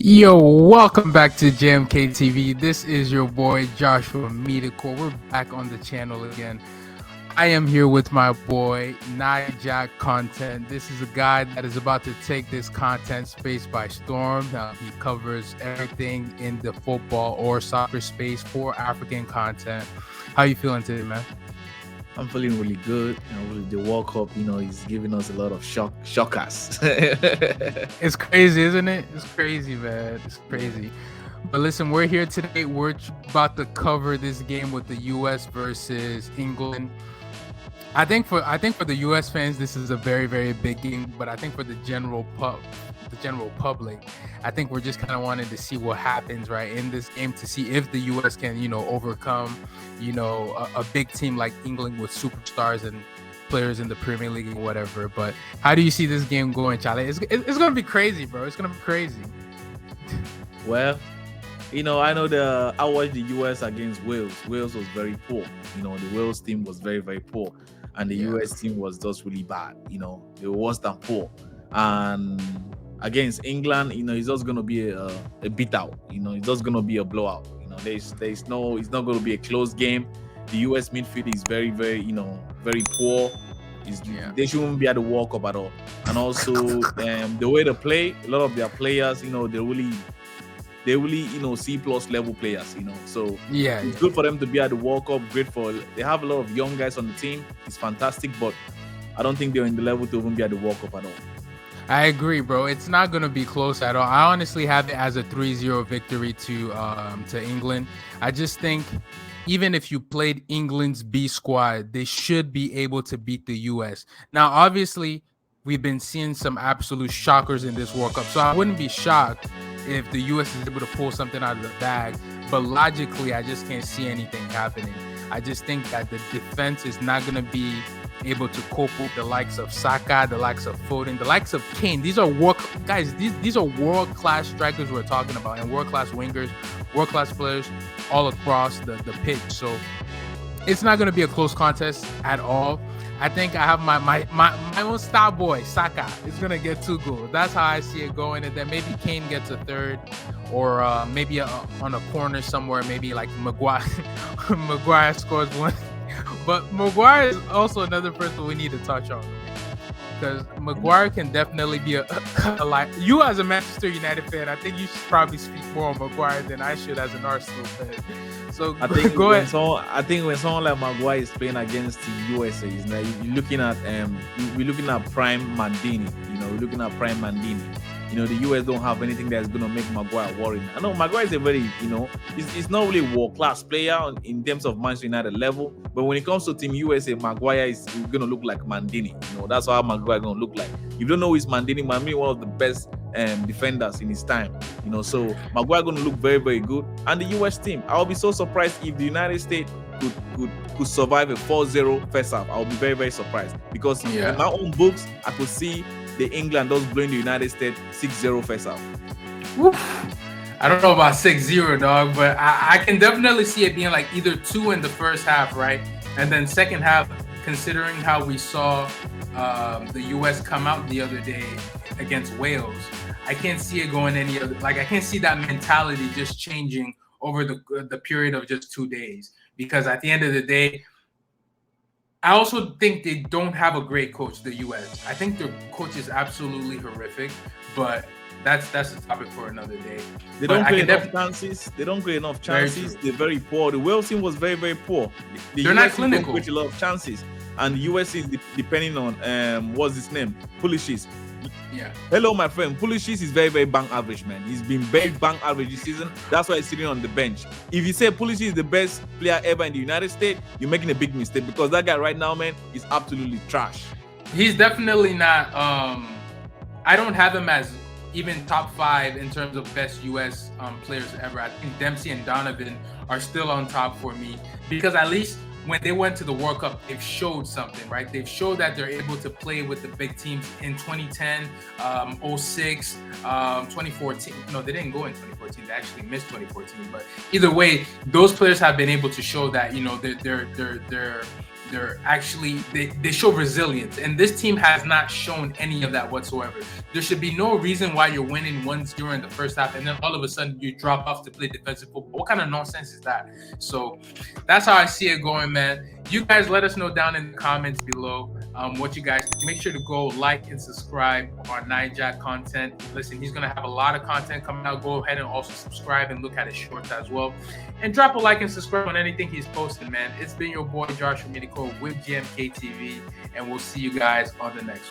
Yo, welcome back to JMK TV. This is your boy Joshua Medical. We're back on the channel again. I am here with my boy Jack Content. This is a guy that is about to take this content space by storm. He covers everything in the football or soccer space for African content. How you feeling today, man? I'm feeling really good. The World Cup, is giving us a lot of shockers. It's crazy, isn't it? It's crazy, man. It's crazy. But listen, we're here today. We're about to cover this game with the U.S. versus England. I think for the U.S. fans, this is a very, very big game. But I think for the general public, I think we're just kind of wanting to see what happens right in this game to see if the U.S. can, overcome, a big team like England with superstars and players in the Premier League and whatever. But how do you see this game going, Charlie? It's gonna be crazy, bro. It's gonna be crazy. Well, I know I watched the U.S. against Wales. Wales was very poor. The Wales team was very, very poor, and the U.S. team was just really bad. They were worse than poor. And against England, it's just gonna be a beat out. It's just gonna be a blowout. It's not gonna be a close game. The US midfield is very, very, very poor. They shouldn't be at the World Cup at all. And also, the way they play, a lot of their players, they really, C+ level players. So it's good for them to be at the World Cup. They have a lot of young guys on the team. It's fantastic, but I don't think they're in the level to even be at the World Cup at all. I agree, bro. It's not going to be close at all. I honestly have it as a 3-0 victory to England. I just think even if you played England's B squad, they should be able to beat the U.S. Now, obviously, we've been seeing some absolute shockers in this World Cup, so I wouldn't be shocked if the U.S. is able to pull something out of the bag. But logically, I just can't see anything happening. I just think that the defense is not going to be able to cope with the likes of Saka, the likes of Foden, the likes of Kane. These are these are world-class strikers we're talking about, and world-class wingers, world-class players all across the pitch. So it's not going to be a close contest at all. I think I have my own star boy, Saka, is going to get 2 goals. That's how I see it going. And then maybe Kane gets a third, or maybe on a corner somewhere, maybe like Maguire. Maguire scores 1. But Maguire is also another person we need to touch on, because Maguire can definitely be a like you as a Manchester United fan. I think you should probably speak more on Maguire than I should as an Arsenal fan. So I think go ahead. When someone like Maguire is playing against the USA, you're looking at prime Mandini. We're looking at prime Mandini. The US don't have anything that's going to make Maguire worry. I know Maguire is a very, he's not really a world-class player in terms of Manchester United level, but when it comes to Team USA, Maguire is going to look like Mandini. That's how Maguire is going to look like. If you don't know who is Mandini, one of the best defenders in his time. So Maguire going to look very, very good. And the US team, I'll be so surprised if the United States could survive a 4-0 first half. I'll be very, very surprised, because in my own books, I could see the England does blowing the United States 6-0 first half. I don't know about 6-0, dog, but I can definitely see it being like either 2 in the first half, right? And then second half, considering how we saw the U.S. come out the other day against Wales, I can't see it going any other. Like, I can't see that mentality just changing over the period of just 2 days, because at the end of the day, I also think they don't have a great coach, the U.S. I think their coach is absolutely horrific, but that's a topic for another day. They don't create enough chances. They're very poor. The Wales team was very, very poor. They're not clinical. Create a lot of chances, and the U.S. is depending on what's his name, Pulisic. Yeah. Hello, my friend. Pulisic is very, very bang average, man. He's been very bang average this season. That's why he's sitting on the bench. If you say Pulisic is the best player ever in the United States, you're making a big mistake, because that guy right now, man, is absolutely trash. He's definitely not. I don't have him as even top 5 in terms of best U.S. Players ever. I think Dempsey and Donovan are still on top for me, because at least when they went to the World Cup, they've showed something, right? They've showed that they're able to play with the big teams in 2010, 06, 2014. No, they didn't go in 2014. They actually missed 2014. But either way, those players have been able to show that, they're They're actually they show resilience, and this team has not shown any of that whatsoever. There should be no reason why you're winning 1-0 in the first half, and then all of a sudden you drop off to play defensive football. What kind of nonsense is that? So that's how I see it going, man. You guys let us know down in the comments below what you guys think. Make sure to go like and subscribe our 9Jack content. Listen, he's gonna have a lot of content coming out. Go ahead and also subscribe and look at his shorts as well. And drop a like and subscribe on anything he's posting, man. It's been your boy Joshua Medico with GMK TV, and we'll see you guys on the next one.